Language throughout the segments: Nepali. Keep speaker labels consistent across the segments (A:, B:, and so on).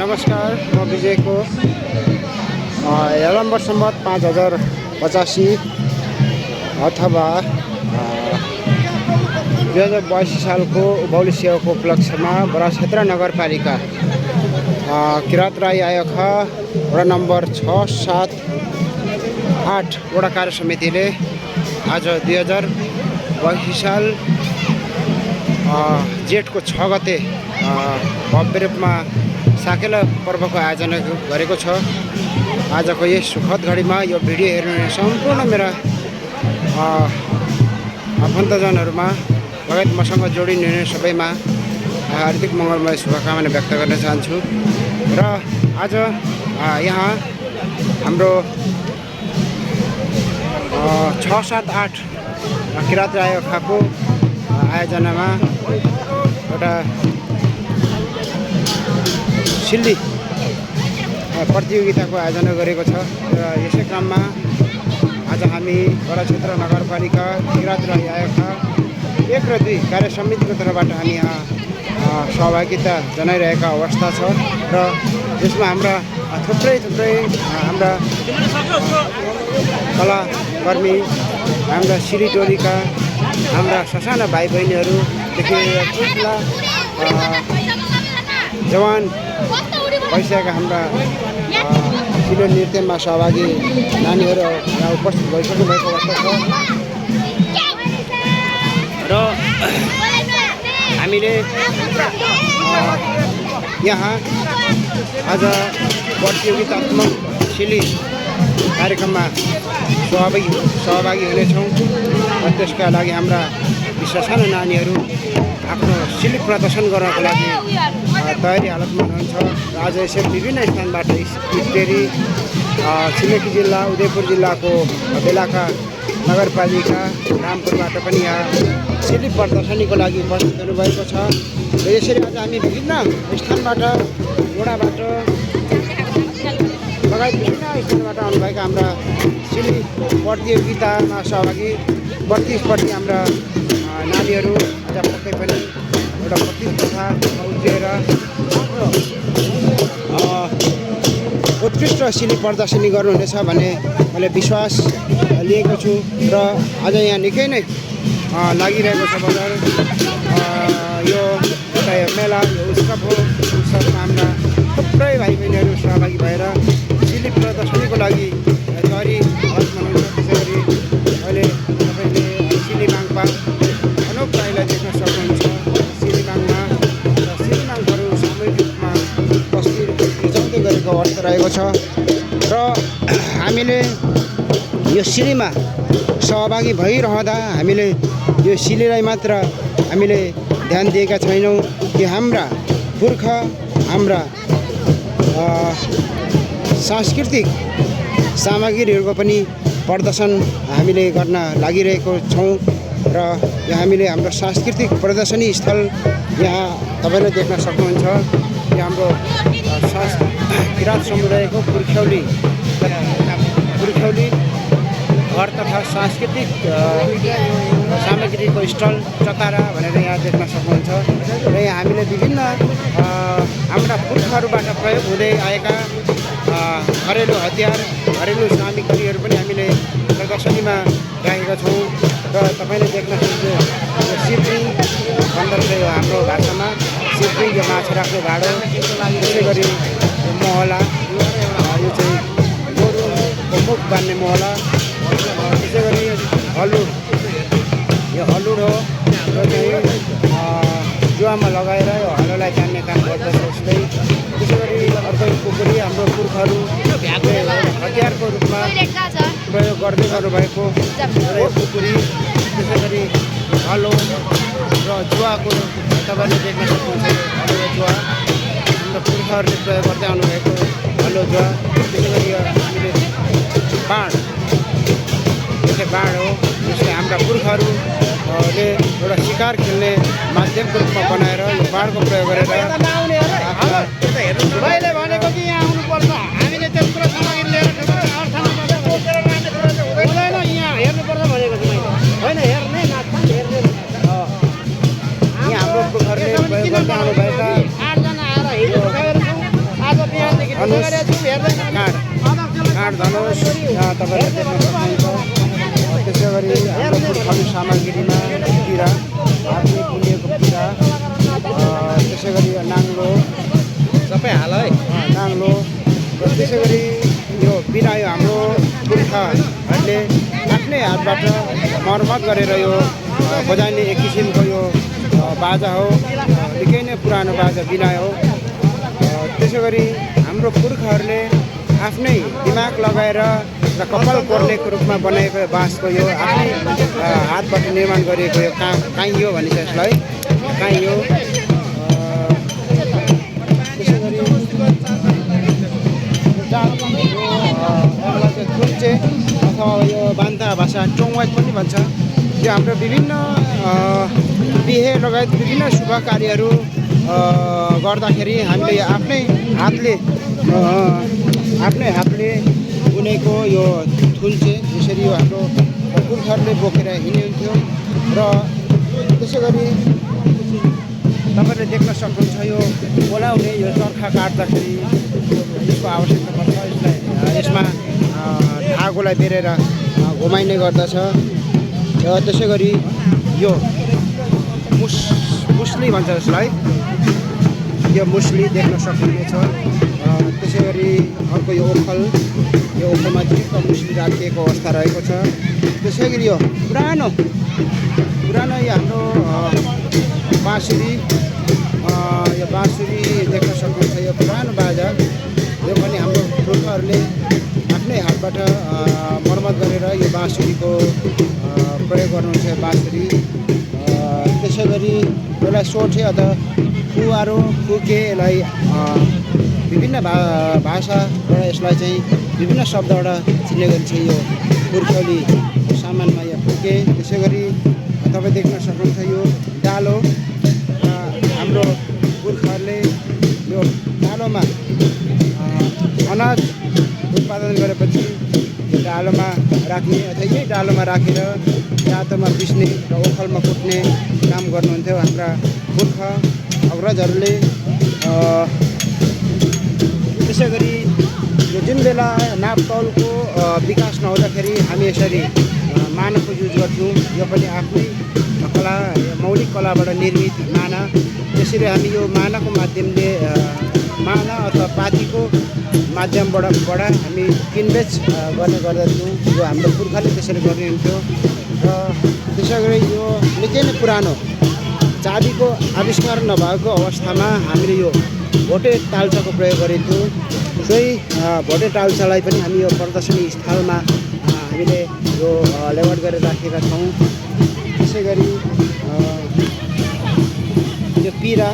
A: नमस्कार, म विजयको नवम्बर सम्मत 5085 अथवा 2082 सालको उभौली सेवाको उपलक्ष्यमा बरास क्षेत्र नगरपालिका किरात राई आयोखा वडा नम्बर 6, 7, 8 वडा कार्य समितिले आज 2082 साल जेठको 6 गते भव्य रूपमा साकेला पर्वको आयोजना गरेको छ। आजको यस सुखद घडीमा यो भिडियो हेर्ने सम्पूर्ण मेरा आफन्तजनहरूमा लगायत मसँग जोडिने सबैमा हार्दिक मङ्गलमय शुभकामना व्यक्त गर्न चाहन्छु। र आज यहाँ हाम्रो 6, 7, 8 किरात राई आयोखाको आयोजनामा एउटा सिल्ली प्रतियोगिताको आयोजना गरेको छ। र यसै क्रममा आज हामी बडा क्षेत्र नगरपालिका किरात राई आयोखा 1 र 2 कार्य समितिको तर्फबाट हामी यहाँ सहभागिता जनाइरहेका अवस्था छ। र यसमा हाम्रा थुप्रै हाम्रा कलाकर्मी, हाम्रा सिरी टोलीका हाम्रा ससाना भाइ बहिनीहरूदेखि ठुला जवान भइसकेका हाम्रा सिलो नृत्यमा सहभागी नानीहरू यहाँ उपस्थित भइसक्नु भएको अवस्था छ। र हामीले यहाँ आज प्रतियोगितात्मक सिली कार्यक्रममा सहभागी हुनेछौँ। र त्यसका लागि हाम्रा ससाना नानीहरू आफ्नो सिली प्रदर्शन गर्नको लागि तयारी हालतमा हुनुहुन्छ। र आज यसरी विभिन्न स्थानबाट इस्टेरी, छिमेकी जिल्ला उदयपुर जिल्लाको बेलाका नगरपालिका रामपुरबाट पनि यहाँ सिली प्रदर्शनीको लागि उपस्थित हुनुभएको छ। र यसरी आज हामी विभिन्न स्थानबाट वडाबाट लगायत विभिन्न स्थानबाट आउनुभएका हाम्रा सिली प्रतियोगितामा सहभागी प्रतिस्पर्धी हाम्रा नानीहरू आज पक्कै पनि एउटा प्रतिस्पर्धा उठेर उत्कृष्ट सिली प्रदर्शनी गर्नुहुनेछ भन्ने मैले विश्वास लिएको छु। र आज यहाँ निकै नै लागिरहेको छ बजार। यो एउटा मेला, यो उत्सव हो। उत्सवमा हाम्रा थुप्रै भाइ बहिनीहरू सहभागी भएर सिली प्रदर्शनीको लागि तयारी हालतमा हुनुहुन्छ। त्यसै गरी अहिले तपाईँले सिली माङ्पा अनेक पाइला देख्न सक्नुहुन्छ। सिलिमाङमा सिलिमाङहरू सामूहिक रूपमा तस्बिर खिचाउँदै गरेको अवस्था रहेको छ। र हामीले यो सिलीमा सहभागी भइरहँदा हामीले यो सिलीलाई मात्र हामीले ध्यान दिएका छैनौँ कि हाम्रा पुर्खा, हाम्रा सांस्कृतिक सामग्रीहरूको पनि प्रदर्शन हामीले गर्न लागिरहेको छौँ। र यहाँ हामीले हाम्रो सांस्कृतिक प्रदर्शनी स्थल यहाँ तपाईँले देख्न सक्नुहुन्छ। यहाँ हाम्रो किरात समुदायको पुर्ख्यौली घर तथा सांस्कृतिक सामग्रीको स्टल चतारा भनेर यहाँ देख्न सक्नुहुन्छ। र यहाँ हामीले विभिन्न हाम्रा पुर्खाहरूबाट प्रयोग हुँदै आएका घरेलु हतियार, घरेलु सामग्रीहरू पनि हामीले प्रदर्शनीमा राखेका छौँ। र तपाईँले देख्न सक्नुहुन्छ सिप्री भन्दो रहेछ यो हाम्रो भाषामा। सिप्री यो माछा राख्ने भाँडो, त्यसै गरी मोहला, यो चाहिँ गोरुको मुख बान्ने मोहला, त्यसै गरी हलुड, यो हलुड हो। र चाहिँ जुवामा लगाएर यो हलोलाई तान्ने काम गर्दछ उसले। त्यसै गरी अर्को कुकुरी हाम्रो पुर्खाहरू हतियारको रूपमा प्रयोग गर्दै गर्नुभएको यो कुकुरी, त्यसै गरी हलो र जुवाको तपाईँले देख्न सक्नुहुन्छ। हलो र जुवा हाम्रो पुर्खाहरूले प्रयोग गर्दै आउनुभएको हलो जुवा। त्यसै गरी हामीले बाँड, जस्तै बाँड हो, जसले हाम्रा पुर्खाहरूले एउटा शिकार खेल्ने माध्यमको रूपमा बनाएर यो बाँडको प्रयोग गरेर
B: मैले भनेको कि यहाँ आउनुपर्छ, हामीले त्यत्रो सामग्री लिएर हुँदैन, यहाँ हेर्नुपर्छ भनेको छु मैले। होइन हेर्ने
A: यहाँ हाम्रो पुर्खाहरूले प्रयोग गर्दै आउनुभएका
B: 8 जना आएर हिजो आज
A: धनुष काँड धनुष तपाईँले देख्न सक्नुहुन्छ। त्यसै गरी हाम्रो पुर्खाली सामग्रीमा पिरा हातले बुनेको पिरा, त्यसै गरी नाङ्लो
B: सबै हाल है।
A: नाङ्लो र त्यसै गरी यो पिरा यो हाम्रो पुर्खाहरूले आफ्नै हातबाट मर्मत गरेर यो बजाइने एक किसिमको यो बाजा हो, निकै नै पुरानो बाजा बिना हो। त्यसै गरी हाम्रो पुर्खाहरूले आफ्नै दिमाग लगाएर र कपाल कोर्नेको रूपमा बनाएको बाँसको यो आफ्नै हातबाट निर्माण गरिएको यो काइयो भनिन्छ यसलाई, काइयो। त्यसै गरी थुन्चे अथवा यो बान्ता भाषा चौवाज पनि भन्छ। यो हाम्रो विभिन्न बिहे लगायत विभिन्न शुभ कार्यहरू गर्दाखेरि हामीले आफ्नै हातले बुनेको यो थुन्चे यसरी यो हाम्रो पुर्खाहरूले बोकेर हिँड्नुहुन्थ्यो। र त्यसै गरी तपाईँले देख्न सक्नुहुन्छ यो बोलाउने यो चर्खा काट्दाखेरि यसको आवश्यकता पर्छ। यसमा धागोलाई बेरेर घुमाइने गर्दछ। र त्यसै गरी यो मुस्ली भन्छ यसलाई, यो मुस्ली देख्न सक्नुहुनेछ। त्यसै गरी अर्को यो ओखलमा चिक्क मुस्ली राखिएको अवस्था रहेको छ। त्यसै गरी यो पुरानो यो हाम्रो बाँसुरी, यो बाँसुरी देख्न सक्नुहुन्छ। यो पुरानो बाजा यो पनि हाम्रो पुर्खाहरूले आफ्नै हातबाट मर्मत गरेर यो बाँसुरीको प्रयोग गर्नुहुन्छ, बाँसुरी। त्यसै गरी यसलाई सोठे अथवा फुवारो फुके, यसलाई विभिन्न भाषाबाट यसलाई चाहिँ विभिन्न शब्दबाट चिन्ने गरिन्छ यो पुर्खौली सामानमा यो फुके। त्यसै गरी तपाईँ देख्न सक्नुहुन्छ यो डालो, हाम्रो पुर्खाहरूले यो डालोमा अनाज उत्पादन गरेपछि यो डालोमा राख्ने अथवा यही डालोमा राखेर रातोमा पिस्ने र ओखलमा कुट्ने काम गर्नुहुन्थ्यो हाम्रा पुर्खा अग्रजहरूले। त्यसै गरी यो जुन बेला नापतौलको विकास नहुँदाखेरि हामी यसरी मानवको युज गर्थ्यौँ। यो पनि आफ्नै कला, मौलिक कलाबाट निर्मित माना। त्यसरी हामी यो मानाको माध्यमले माना अथवा पातीको माध्यमबाट हामी किनबेच गर्ने गर्दथ्यौँ। यो हाम्रो पुर्खाले त्यसरी गर्नुहुन्थ्यो। र त्यसै गरी यो निकै नै पुरानो चाबीको आविष्कार नभएको अवस्थामा हामीले यो भोटे ताल्चाको प्रयोग गरिन्थ्यौँ। सोही भोटे ताल्चालाई पनि हामी यो प्रदर्शनी स्थलमा हामीले यो लेआउट गरेर राखेका छौँ। त्यसै गरी यो पिरा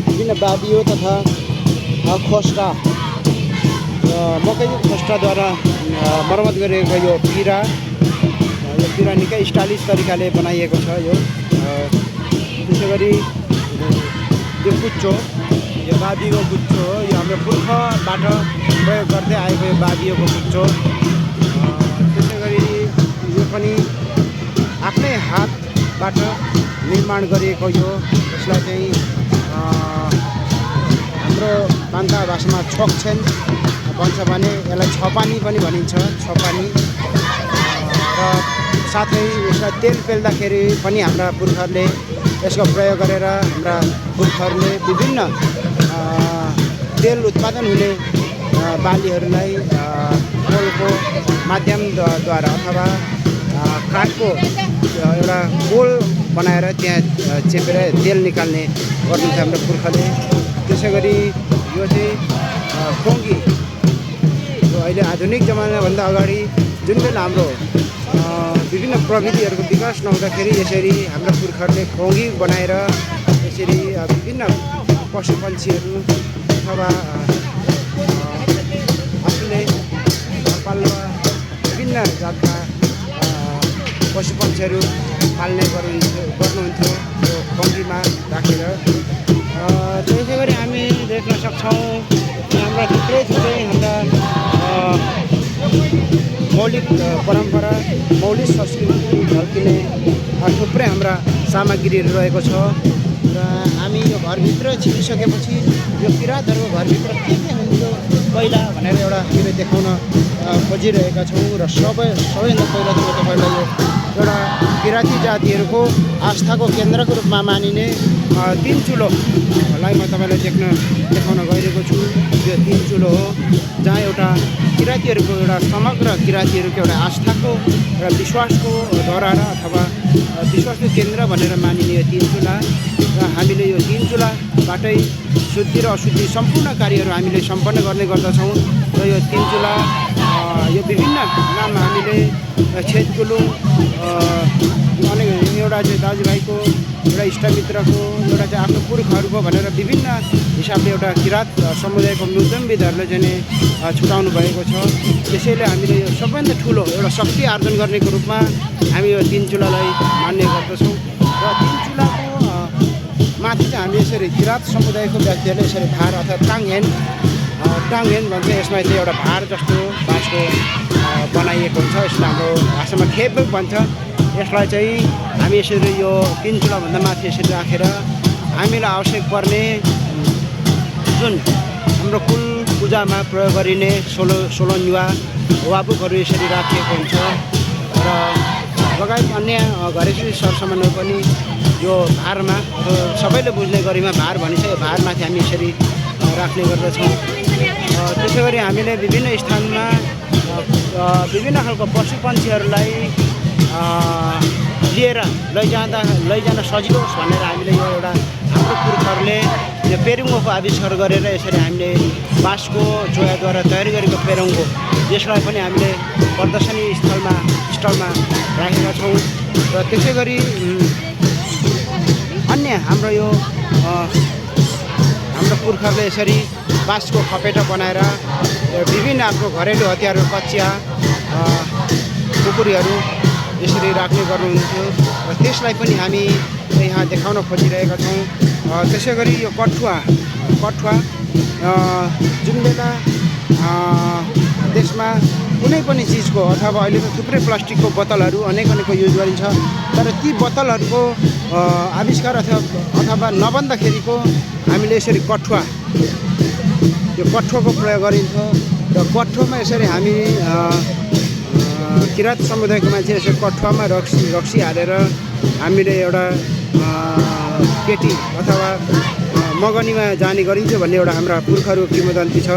A: विभिन्न बाबियो तथा खोस्टा मकैको खोस्टाद्वारा मर्मत गरिएको यो पिरा निकै स्टाइलिस तरिकाले बनाइएको छ। यो त्यसै गरी यो कुच्चो, यो बाबियोको कुच्चो हो। यो हाम्रो पुर्खाबाट प्रयोग गर्दै आएको यो बाबियोको कुच्चो। त्यसै गरी यो पनि आफ्नै हातबाट निर्माण गरिएको यो, यसलाई चाहिँ हाम्रो बान्ता भाषामा छोक्छेन भन्छ भने यसलाई छपानी पनि भनिन्छ, छपानी। र साथै यसलाई तेल पेल्दाखेरि पनि हाम्रा पुर्खाहरूले यसको प्रयोग गरेर हाम्रा पुर्खाहरूले विभिन्न तेल उत्पादन हुने बालीहरूलाई कोलको माध्यमद्वारा अथवा काठको एउटा कोल बनाएर त्यहाँ चेपेर तेल निकाल्ने गर्नुहुन्छ हाम्रो पुर्खाले। त्यसै गरी यो चाहिँ खोङ्गी, यो अहिले आधुनिक जमानाभन्दा अगाडि जुन बेला हाम्रो विभिन्न प्रविधिहरूको विकास नहुँदाखेरि यसरी हाम्रा पुर्खाहरूले खोङ्गी बनाएर यसरी विभिन्न पशु पक्षीहरू अथवा आफूले पाल्वा विभिन्न जातका पशु पक्षीहरू पाल्ने गर्नुहुन्थ्यो यो खोङ्गीमा राखेर। त्यसै गरी हामी देख्न सक्छौँ हाम्रा थुप्रै हाम्रा मौलिक परम्परा, मौलिक संस्कृति झल्किने थुप्रै हाम्रा सामग्रीहरू रहेको छ। र हामी यो घरभित्र छिरिसकेपछि यो किराँतहरूको घरभित्र के हुन्थ्यो पहिला भनेर एउटा हामीले देखाउन खोजिरहेका छौँ र सबैभन्दा पहिला त म तपाईँलाई यो एउटा किराँती जातिहरूको आस्थाको केन्द्रको रूपमा मानिने तीन चुलोलाई म तपाईँलाई देखाउन गइरहेको छु। यो तीन चुलो हो जहाँ एउटा किराँतीहरूको एउटा समग्र किराँतीहरूको एउटा आस्थाको र विश्वासको धरारा अथवा विश्वासको केन्द्र भनेर मानिने यो तीन चुला र हामीले यो तीन चुलाबाटै शुद्धि र अशुद्धि सम्पूर्ण कार्यहरू हामीले सम्पन्न गर्ने गर्दछौँ र यो तीन चुला यो विभिन्न नाम हामीले छेद गुलुङ अनेक एउटा चाहिँ दाजुभाइको एउटा इष्टमित्रको एउटा चाहिँ आफ्नो पुर्खाहरूको भनेर विभिन्न हिसाबले एउटा किराँत समुदायको मुजम्बिदहरूले चाहिँ छुटाउनु भएको छ। त्यसैले हामीले यो सबैभन्दा ठुलो एउटा शक्ति आर्जन गर्नेको रूपमा हामी यो तीन चुलालाई मान्ने गर्दछौँ र तीन चुलाको माथि चाहिँ हामी यसरी किराँत समुदायको व्यक्तिहरूले यसरी भार अथवा टाङहेन भन्छ। यसमा चाहिँ एउटा भार जस्तो बाँसको बनाइएको हुन्छ। यसलाई हाम्रो भाषामा खेप भन्छ। यसलाई चाहिँ हामी यसरी यो तीन चुलाभन्दा माथि यसरी राखेर हामीलाई आवश्यक पर्ने जुन हाम्रो कुल पूजामा प्रयोग गरिने सोलन्युवा वाबुकहरू यसरी राखिएको हुन्छ र लगायत अन्य घरेलु सरसामानहरू पनि यो भारमा सबैले बुझ्ने गरीमा भार भनिन्छ। यो भारमाथि हामी यसरी राख्ने गर्दछौँ। त्यसै गरी हामीले विभिन्न स्थानमा विभिन्न खालको पशु पन्छीहरूलाई लिएर लैजान सजिलो होस् भनेर हामीले यो एउटा हाम्रो पुर्खाहरूले यो पेरुङ्गोको आविष्कार गरेर यसरी हामीले बाँसको चोयाद्वारा तयारी गरेको पेरुङ्गो यसलाई पनि हामीले प्रदर्शनी स्टलमा राखेका छौँ र त्यसै गरी अन्य हाम्रो यो हाम्रो पुर्खाहरूले यसरी बाँसको खपेटा बनाएर विभिन्न आफ्नो घरेलु हतियारहरू कचिया खुकुरीहरू यसरी राख्ने गर्नुहुन्थ्यो र त्यसलाई पनि हामी यहाँ देखाउन खोजिरहेका छौँ। त्यसै गरी यो कठुवा जुन बेला देशमा कुनै पनि चिजको अथवा अहिले त थुप्रै प्लास्टिकको बोतलहरू अनेकको युज गरिन्छ तर ती बोतलहरूको आविष्कार अथवा नबन्दाखेरिको हामीले यसरी यो कठुवाको प्रयोग गरिन्छ र कठुवामा यसरी हामी किराँत समुदायको मान्छे यसरी कठुवामा रक्सी हालेर हामीले एउटा केटी अथवा मगनीमा जाने गरिन्थ्यो भन्ने एउटा हाम्रा पुर्खाहरूको किंवदन्ती छ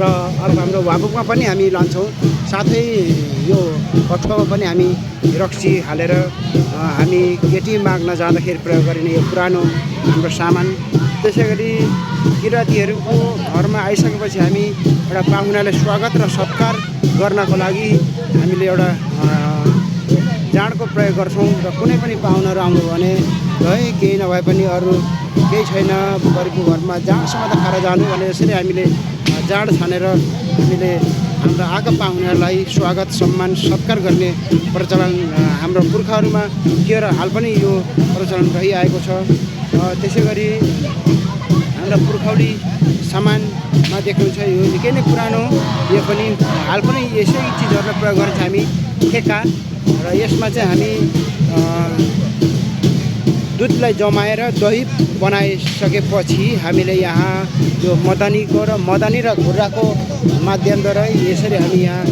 A: र अर्को हाम्रो भाबुकमा पनि हामी लान्छौँ। साथै यो कठुवामा पनि हामी रक्सी हालेर हामी केटी माग्न जाँदाखेरि प्रयोग गरिने यो पुरानो हाम्रो सामान। त्यसै गरी किराँतीहरूको घरमा आइसकेपछि हामी एउटा पाहुनालाई स्वागत र सत्कार गर्नको लागि हामीले एउटा जाँडको प्रयोग गर्छौँ र कुनै पनि पाहुनाहरू आउनु भने है केही नभए पनि अरू केही छैन गरिबको घरमा जाँडसम्म त खाएर जानु भने यसरी हामीले जाँड छानेर हामीले हाम्रो आएका पाहुनाहरूलाई स्वागत सम्मान सत्कार गर्ने प्रचलन हाम्रो पुर्खाहरूमा थियो र हाल पनि यो प्रचलन रहिआएको छ। त्यसै गरी हाम्रा पुर्खौली सामानमा देख्नुहुन्छ यो निकै नै पुरानो यो पनि हाल पनि यसै चिजहरूलाई प्रयोग गर्छ हामी ठेका र यसमा चाहिँ हामी दुधलाई जमाएर दही बनाइसकेपछि हामीले यहाँ यो मदनी र घुर्राको माध्यमद्वारा यसरी हामी यहाँ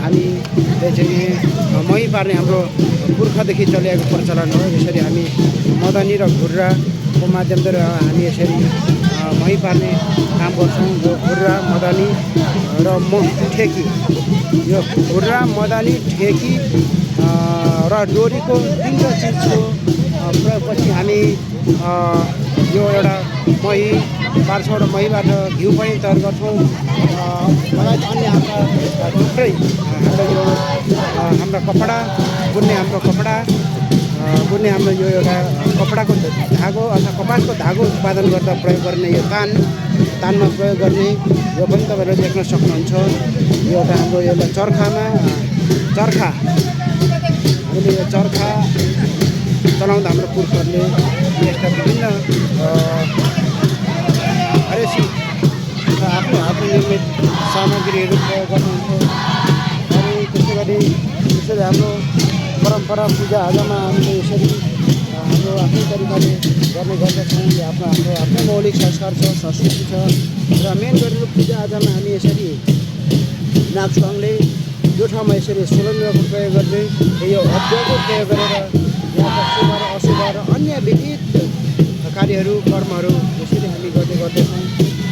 A: हामीले चाहिँ मही पार्ने हाम्रो पुर्खादेखि चलिआएको प्रचलन हो। यसरी हामी मदनी र घुर्राको माध्यमद्वारा हामी यसरी मही पार्ने काम गर्छौँ। यो घुर्रा मदनी र ठेकी यो घुर्रा मदनी ठेकी र डोरीको तिनवटा चिजको प्रयोगपछि हामी यो एउटा मही पार्छौँ र महीबाट घिउ पनि तयार गर्छौँ। लगायत अन्य हाम्रा थुप्रै हाम्रा कपडा बुन्ने हाम्रो यो एउटा कपडाको धागो अथवा कपासको धागो उत्पादन गर्दा प्रयोग गर्ने यो तानमा प्रयोग गर्ने यो पनि तपाईँहरूले देख्न सक्नुहुन्छ। यो एउटा हाम्रो एउटा चर्खा हामीले यो चर्खा चलाउँदा हाम्रो पुर्खाहरूले यस्ता विभिन्न हरेसी आफ्नो निर्मित सामग्रीहरू प्रयोग गर्नुहुन्थ्यो। अनि त्यसै गरी हाम्रो परम्परा पूजाआजामा हामीले यसरी हाम्रो आफ्नै तरिकाले गर्ने गर्दछौँ। यो हाम्रो आफ्नै मौलिक संस्कार छ, संस्कृति छ र मेन गरेर पूजाआजामा हामी यसरी नागछुवाङले यो ठाउँमा यसरी सोलन्द्रको प्रयोग गर्दै यो अद्यको प्रयोग गरेर यहाँका शुभ र अशुभ र अन्य विविध कार्यहरू कर्महरू यसरी हामी गर्ने गर्दछौँ।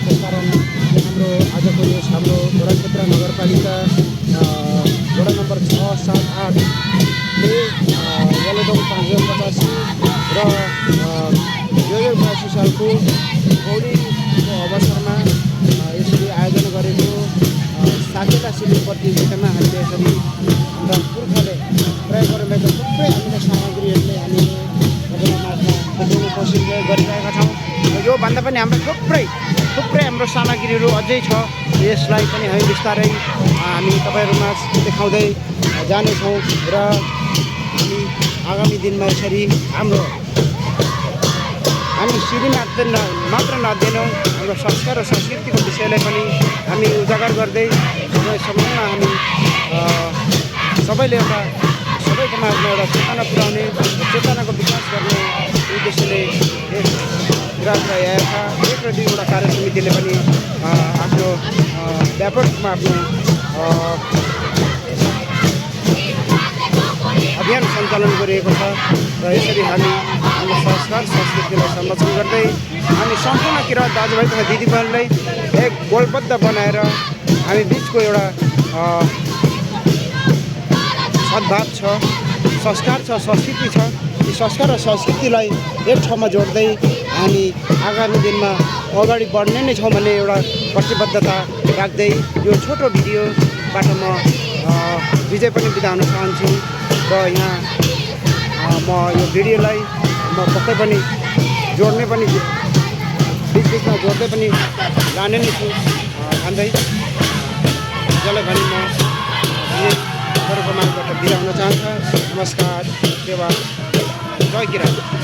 A: त्यसकारण हाम्रो आजको यस हाम्रो गोराखेत्रा नगरपालिका वडा नम्बर 6, 7, 8ले गलेदोङ 585 र 2082 सालको पौडीको अवसरमा यसरी आयोजना गरेको साकेला सिलिङ प्रतियोगितामा हामीले यसरी हाम्रा पुर्खाले प्रयोग गरिरहेको थुप्रै हामीले सामग्रीहरूले हामीले देखाउने कोसिस गरिरहेका छौँ। योभन्दा पनि हाम्रो थुप्रै हाम्रो सामग्रीहरू अझै छ। यसलाई पनि हामी बिस्तारै हामी तपाईँहरूमा देखाउँदै जानेछौँ र हामी आगामी दिनमा यसरी हामी सिडी मात्र नाच्दैनौँ, हाम्रो संस्कार र संस्कृतिको विषयलाई पनि हामी उजागर गर्दै समयमा हामी सबैले सबैकोमा एउटा चेतना पुर्याउने, चेतनाको विकास गर्ने उद्देश्यले एक र दुईवटा कार्य समितिले पनि आफ्नो व्यापक रूपमा आफ्नो अभियान सञ्चालन गरिएको छ र यसरी हामी हाम्रो संस्कार संस्कृतिलाई संरक्षण गर्दै हामी सम्पूर्ण किराँत दाजुभाइ तथा दिदीबहिनीलाई एक गोलबद्ध बनाएर हामी बिचको एउटा सद्भाव छ, संस्कार छ, संस्कृति छ। यी संस्कार र संस्कृतिलाई एक ठाउँमा जोड्दै हामी आगामी दिनमा अगाडि बढ्ने नै छौँ भन्ने एउटा प्रतिबद्धता राख्दै यो छोटो भिडियोबाट म विजय पनि बिदा हुन चाहन्छु र यहाँ म यो भिडियोलाई म पक्कै पनि जोड्ने पनि बिचबिचमा जोड्दै पनि लाने नै छु भन्दै जसलाई भने म अरूको मागबाट बिदा हुन चाहन्छु। नमस्कार, सेवा, जय किराँत।